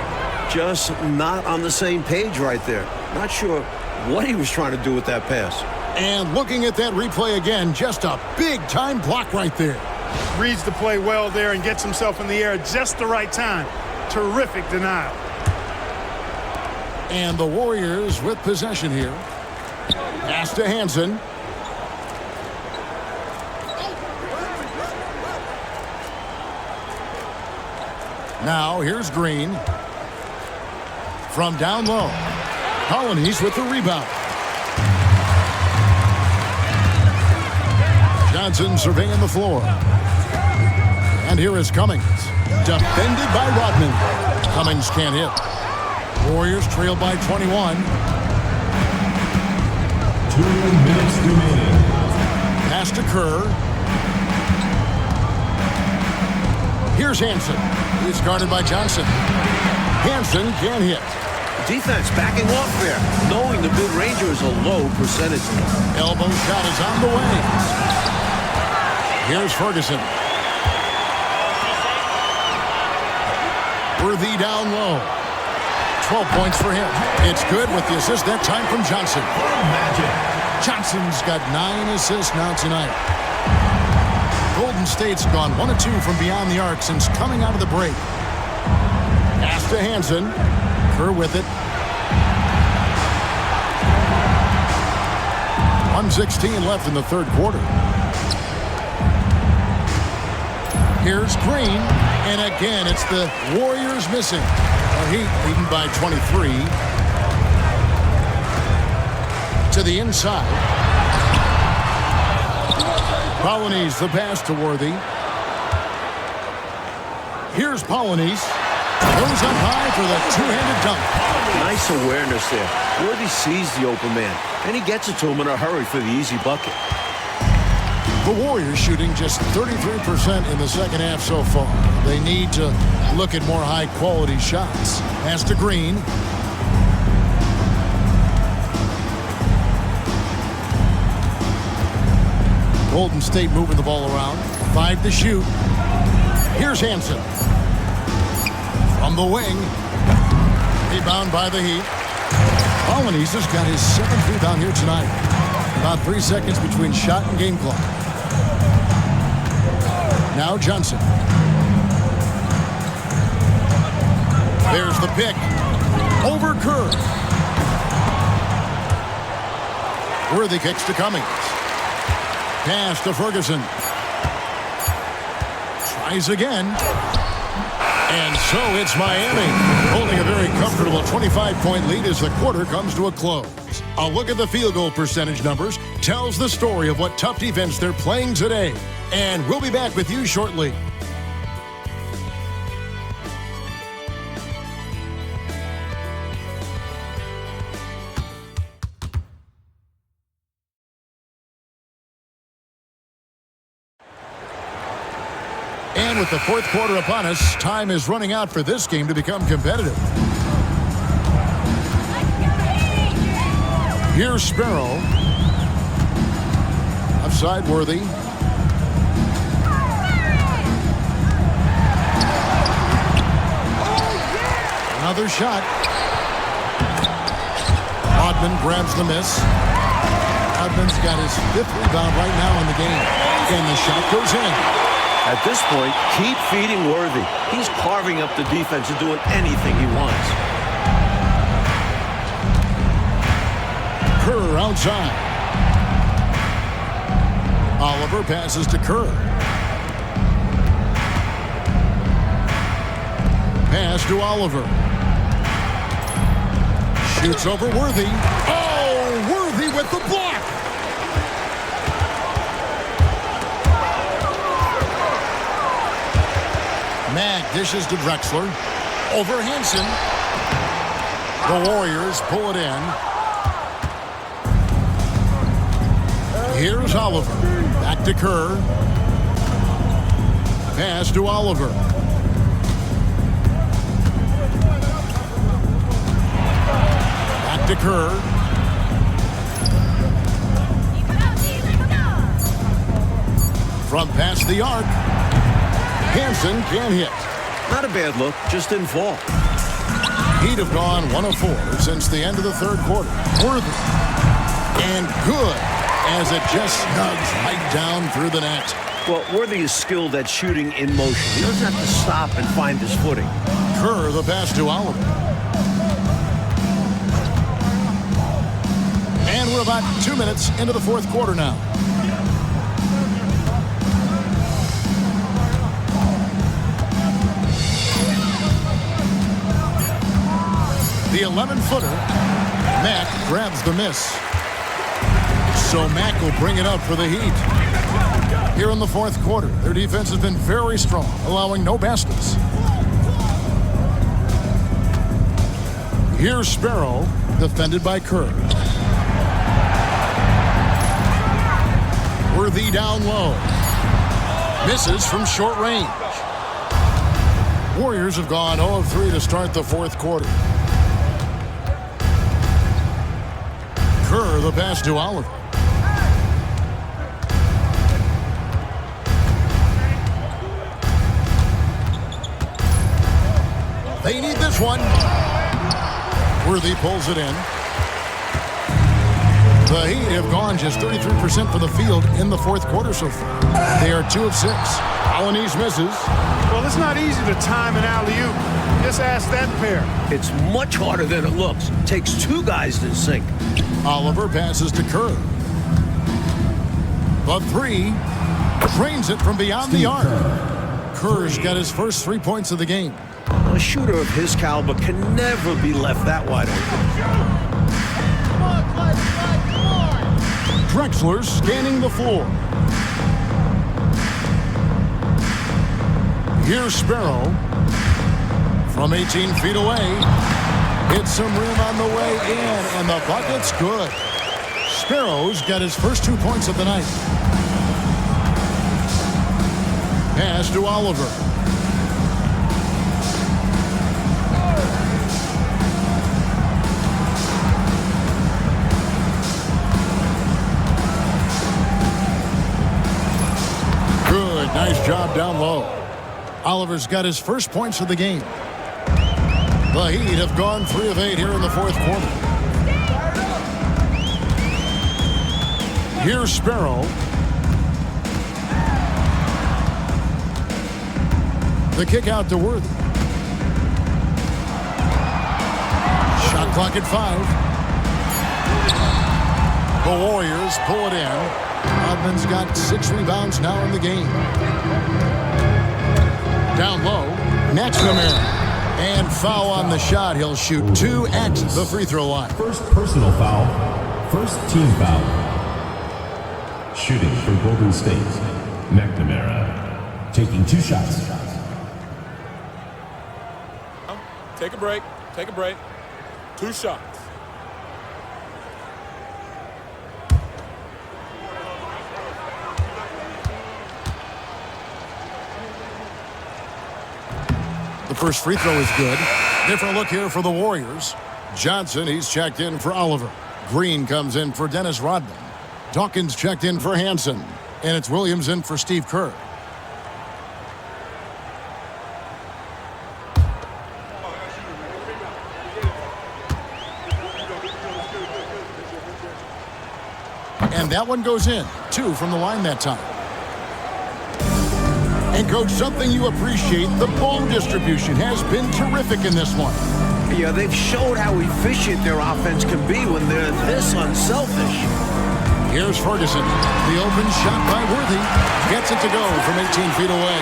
Just not on the same page right there. Not sure what he was trying to do with that pass. And looking at that replay again, just a big-time block right there. Reads the play well there and gets himself in the air at just the right time. Terrific denial. And the Warriors with possession here. Pass to Hansen. Now here's Green. From down low. Colonies with the rebound. Johnson surveying the floor. And here is Cummings. Defended by Rodman. Cummings can't hit. Warriors trail by 21. 2 minutes remaining. Pass to Kerr. Here's Hansen. He's guarded by Johnson. Hansen can't hit. Defense backing off there, knowing the mid-ranger is a low percentage. Elbow shot is on the way. Here's Ferguson. Worthy down low. 12 points for him. It's good with the assist that time from Johnson. Magic. Johnson's got 9 assists now tonight. Golden State's gone 1 of 2 from beyond the arc since coming out of the break. Pass to Hansen. Kerr with it. 1:16 left in the third quarter. Here's Green. And again, it's the Warriors missing. The Heat leading by 23. To the inside. Polonese, the pass to Worthy. Here's Polonese. Goes up high for the two-handed dunk. Nice awareness there. Worthy sees the open man, and he gets it to him in a hurry for the easy bucket. The Warriors shooting just 33% in the second half so far. They need to look at more high-quality shots. Pass to Green. Golden State moving the ball around. 5 to shoot. Here's Hansen. From the wing. Rebound by the Heat. Polonese has got his 7th rebound here tonight. About 3 seconds between shot and game clock. Now Johnson. There's the pick. Over Kerr. Worthy kicks to Cummings. Pass to Ferguson. Tries again. And so it's Miami, holding a very comfortable 25-point lead as the quarter comes to a close. A look at the field goal percentage numbers tells the story of what tough defense they're playing today. And we'll be back with you shortly. And with the fourth quarter upon us, time is running out for this game to become competitive. Here's Sparrow. Offside Worthy. Another shot. Rodman grabs the miss. Rodman's got his 5th rebound right now in the game. And the shot goes in. At this point, keep feeding Worthy. He's carving up the defense and doing anything he wants. Kerr outside. Oliver passes to Kerr. Pass to Oliver. Shoots over Worthy. Oh, Worthy with the block. Mag dishes to Drexler. Over Hansen. The Warriors pull it in. Here's Oliver. Back to Kerr. Pass to Oliver. Back to Kerr. From past the arc. Hansen can't hit. Not a bad look, just didn't fall. Heat have gone 1 of 4 since the end of the 3rd quarter. Worthy. And good as it just snugs right down through the net. Well, Worthy is skilled at shooting in motion. He doesn't have to stop and find his footing. Kerr the pass to Oliver. And we're about 2 minutes into the 4th quarter now. The 11-footer, Mack grabs the miss. So Mack will bring it up for the Heat. Here in the 4th quarter, their defense has been very strong, allowing no baskets. Here's Sparrow, defended by Kerr. Worthy down low. Misses from short range. Warriors have gone 0 of 3 to start the 4th quarter. Kerr the pass to Oliver. They need this one. Worthy pulls it in. The Heat have gone just 33% for the field in the 4th quarter so far. They are 2 of 6. Alanis misses. Well, it's not easy to time an alley-oop. Just ask that pair. It's much harder than it looks. Takes 2 guys to sink. Oliver passes to Kerr. The 3 drains it from beyond the arc. Kerr's got his first 3 points of the game. A shooter of his caliber can never be left that wide open. Drexler scanning the floor. Here's Sparrow. From 18 feet away. Hits some rim on the way in, and the bucket's good. Sparrow's got his first 2 points of the night. Pass to Oliver. Good, nice job down low. Oliver's got his first points of the game. The Heat have gone 3 of 8 here in the 4th quarter. Here's Sparrow. The kick out to Worthy. Shot clock at 5. The Warriors pull it in. Rodman's got 6 rebounds now in the game. Down low, McNamara. And foul on the shot. He'll shoot 2 at the free throw line. First personal foul. First team foul. Shooting for Golden State. McNamara taking 2 shots. Take a break. Take a break. 2 shots. The first free throw is good. Different look here for the Warriors. Johnson, he's checked in for Oliver. Green comes in for Dennis Rodman. Dawkins checked in for Hansen. And it's Williams in for Steve Kerr. And that one goes in. 2 from the line that time. And, Coach, something you appreciate, the ball distribution has been terrific in this one. Yeah, they've showed how efficient their offense can be when they're this unselfish. Here's Ferguson. The open shot by Worthy. Gets it to go from 18 feet away.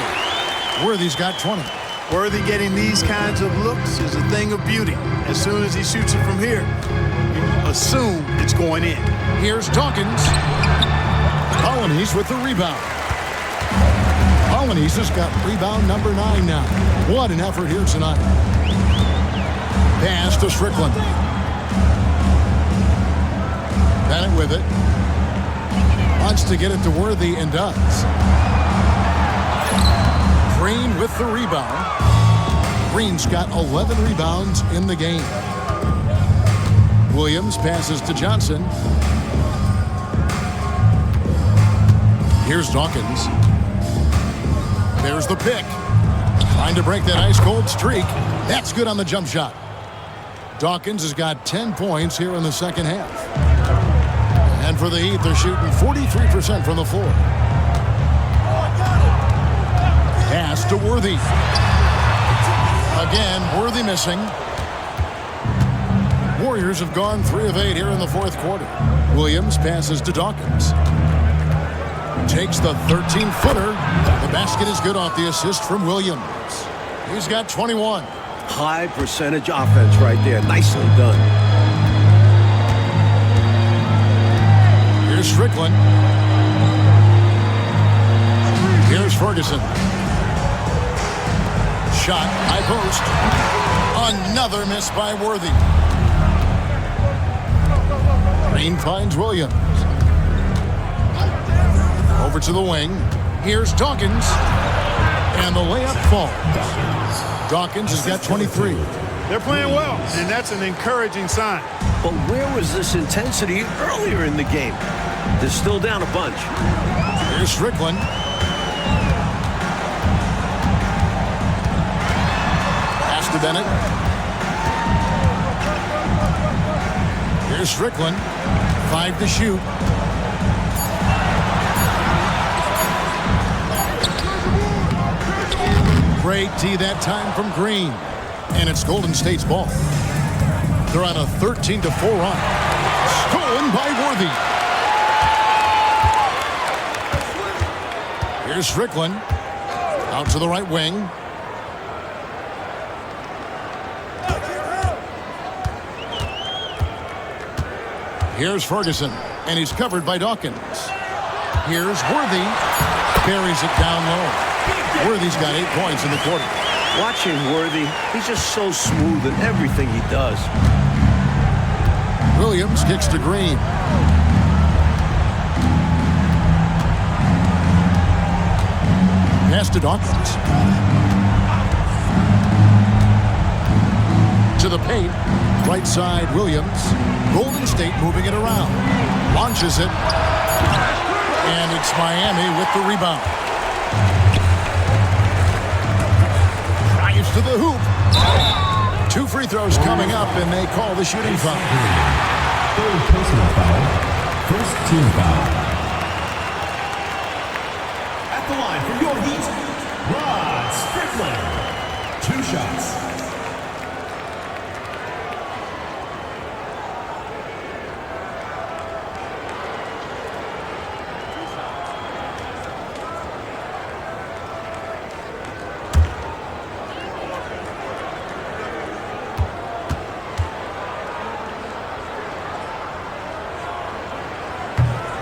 Worthy's got 20. Worthy getting these kinds of looks is a thing of beauty. As soon as he shoots it from here, you assume it's going in. Here's Dawkins. Colonies with the rebound. Colonies has got rebound number 9 now. What an effort here tonight. Pass to Strickland. Bennett with it. Wants to get it to Worthy and does. Green with the rebound. Green's got 11 rebounds in the game. Williams passes to Johnson. Here's Dawkins. There's the pick. Trying to break that ice-cold streak. That's good on the jump shot. Dawkins has got 10 points here in the second half. And for the Heat, they're shooting 43% from the floor. Pass to Worthy. Again, Worthy missing. Warriors have gone 3 of 8 here in the fourth quarter. Williams passes to Dawkins. Takes the 13-footer. The basket is good off the assist from Williams. He's got 21. High percentage offense right there. Nicely done. Here's Strickland. Here's Ferguson. Shot, high post. Another miss by Worthy. Green finds Williams. Over to the wing. Here's Dawkins. And the layup falls. Dawkins has got 23. They're playing well, and that's an encouraging sign. But where was this intensity earlier in the game? They're still down a bunch. Here's Strickland. Pass to Bennett. Here's Strickland. 5 to shoot. Great D that time from Green. And it's Golden State's ball. They're on a 13-4 run. Stolen by Worthy. Here's Strickland. Out to the right wing. Here's Ferguson. And he's covered by Dawkins. Here's Worthy. Buries it down low. Worthy's got 8 points in the quarter. Watching Worthy, he's just so smooth in everything he does. Williams kicks to Green. Pass to Dawkins. To the paint. Right side, Williams. Golden State moving it around. Launches it. And it's Miami with the rebound. To the hoop. 2 free throws coming up, and they call the shooting foul. Third personal foul. First team foul. At the line for your Heat, Rod Strickland. 2 shots.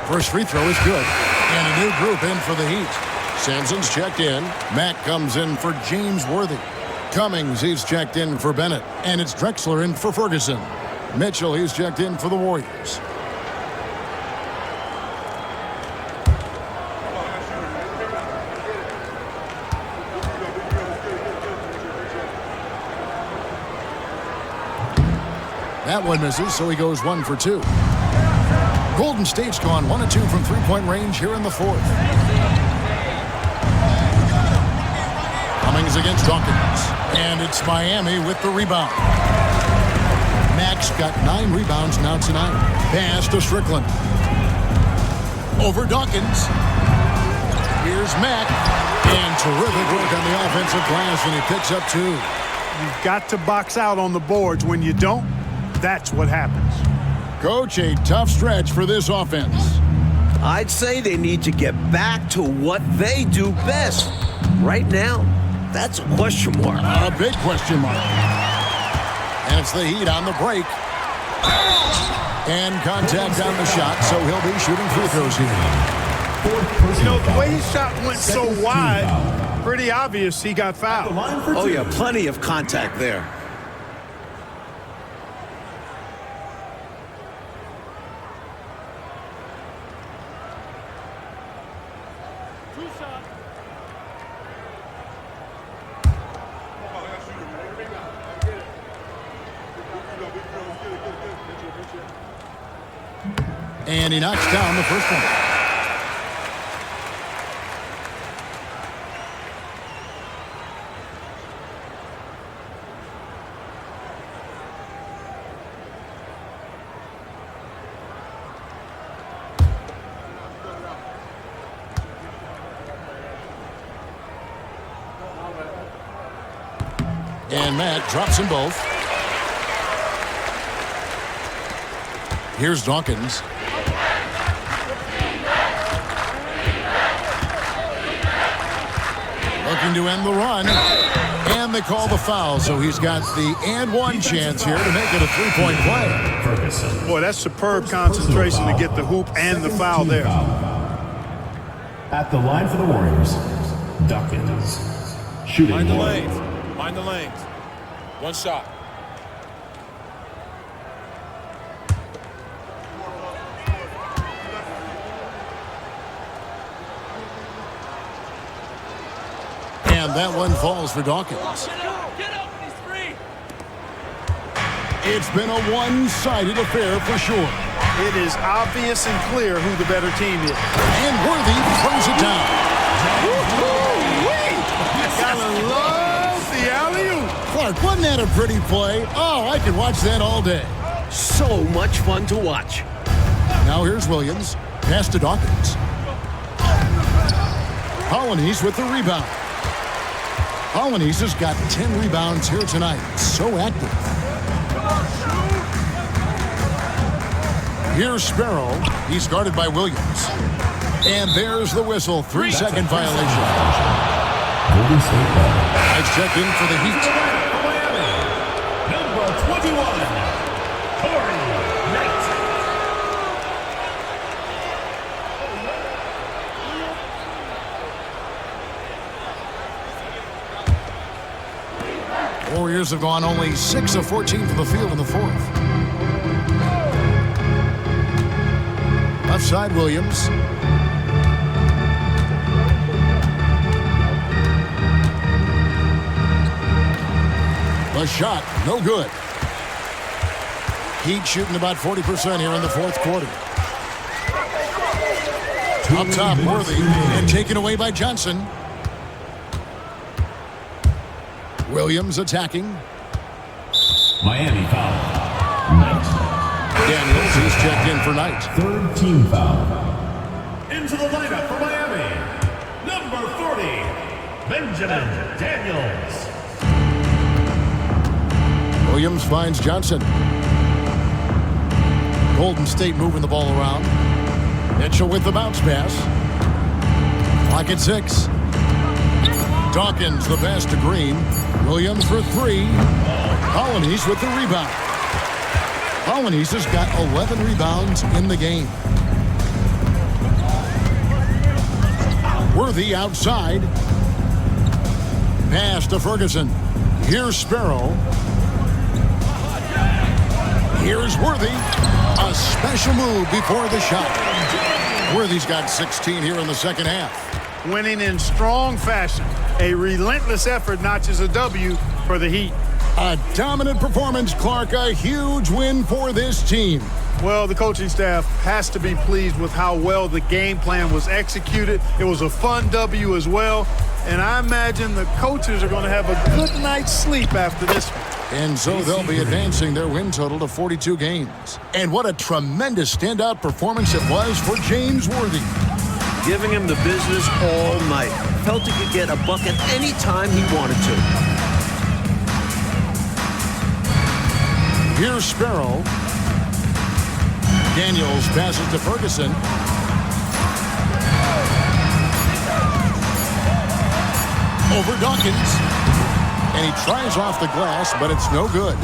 First free throw is good. And a new group in for the Heat. Sanson's checked in. Mack comes in for James Worthy. Cummings, he's checked in for Bennett. And it's Drexler in for Ferguson. Mitchell, he's checked in for the Warriors. That one misses, so he goes 1 for 2. Golden State's gone 1 of 2 from three-point range here in the fourth. Cummings against Dawkins. And it's Miami with the rebound. Mack's got 9 rebounds now tonight. Pass to Strickland. over Dawkins. Here's Mack. And terrific work on the offensive glass, and he picks up 2. You've got to box out on the boards. When you don't, that's what happens. Coach, a tough stretch for this offense. I'd say they need to get back to what they do best. Right now, that's a question mark. A big question mark. And it's the Heat on the break. And contact on the shot, so he'll be shooting free throws here. You know, the way his shot went so wide, pretty obvious he got fouled. Oh, yeah, plenty of contact there. And he knocks down the first one. And Matt drops them both. Here's Dawkins. Looking to end the run. And they call the foul, so he's got the and one chance here to make it a three-point play. Ferguson. Boy, that's superb concentration to get the hoop and the foul there. At the line for the Warriors, Dawkins. Shooting Mind the one. lanes. Mind the lanes. One shot. And that one falls for Dawkins. It's been a one-sided affair for sure. It is obvious and clear who the better team is. And Worthy throws it down. Gotta love the alley-oop. Clark, wasn't that a pretty play? Oh, I could watch that all day. So much fun to watch. Now here's Williams. Pass to Dawkins. Hollanese with the rebound. Hollanese has got 10 rebounds here tonight. So active. Here's Sparrow. He's guarded by Williams. And there's the whistle. 3-second violation. Golden State ball. Nice check in for the Heat. Number 21, Corey Knight. Warriors have gone only 6 of 14 from the field in the fourth. Left side, Williams. The shot, no good. Heat shooting about 40% here in the fourth quarter. Up top, Worthy, and taken away by Johnson. Williams attacking. Miami foul. Knight. Daniels, he's checked in for Knight. Third team foul. Into the lineup for Miami, number 40, Benjamin Daniels. Williams finds Johnson. Golden State moving the ball around. Mitchell with the bounce pass. Clock at 6. Dawkins the pass to Green. Williams for 3. Hollanese with the rebound. Hollanese has got 11 rebounds in the game. Worthy outside. Pass to Ferguson. Here's Sparrow. Here's Worthy. A special move before the shot. Worthy's got 16 here in the second half. Winning in strong fashion. A relentless effort notches a W for the Heat. A dominant performance, Clark. A huge win for this team. Well, the coaching staff has to be pleased with how well the game plan was executed. It was a fun W as well. And I imagine the coaches are going to have a good night's sleep after this one. And so they'll be advancing their win total to 42 games. And what a tremendous standout performance it was for James Worthy. Giving him the business all night. Felt he could get a bucket any time he wanted to. Here's Sparrow. Daniels passes to Ferguson. Over Dawkins. And he tries off the glass, but it's no good.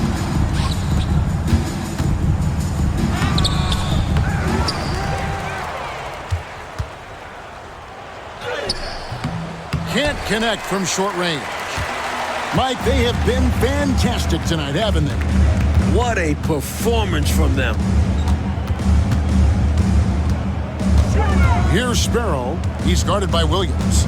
Can't connect from short range. Mike, they have been fantastic tonight, haven't they? What a performance from them. Here's Sparrow. He's guarded by Williams.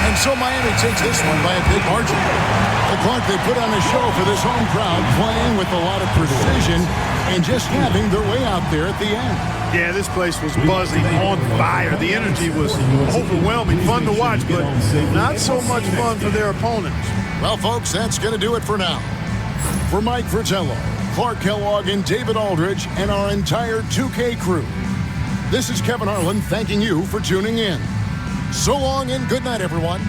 And so Miami takes this one by a big margin. The Clark, they put on a show for this home crowd, playing with a lot of precision and just having their way out there at the end. Yeah, this place was buzzing, on fire. The energy was overwhelming, fun to watch, but not so much fun for their opponents. Well, folks, that's going to do it for now. For Mike Fratello, Clark Kellogg, and David Aldridge, and our entire 2K crew, this is Kevin Harlan thanking you for tuning in. So long and good night, everyone.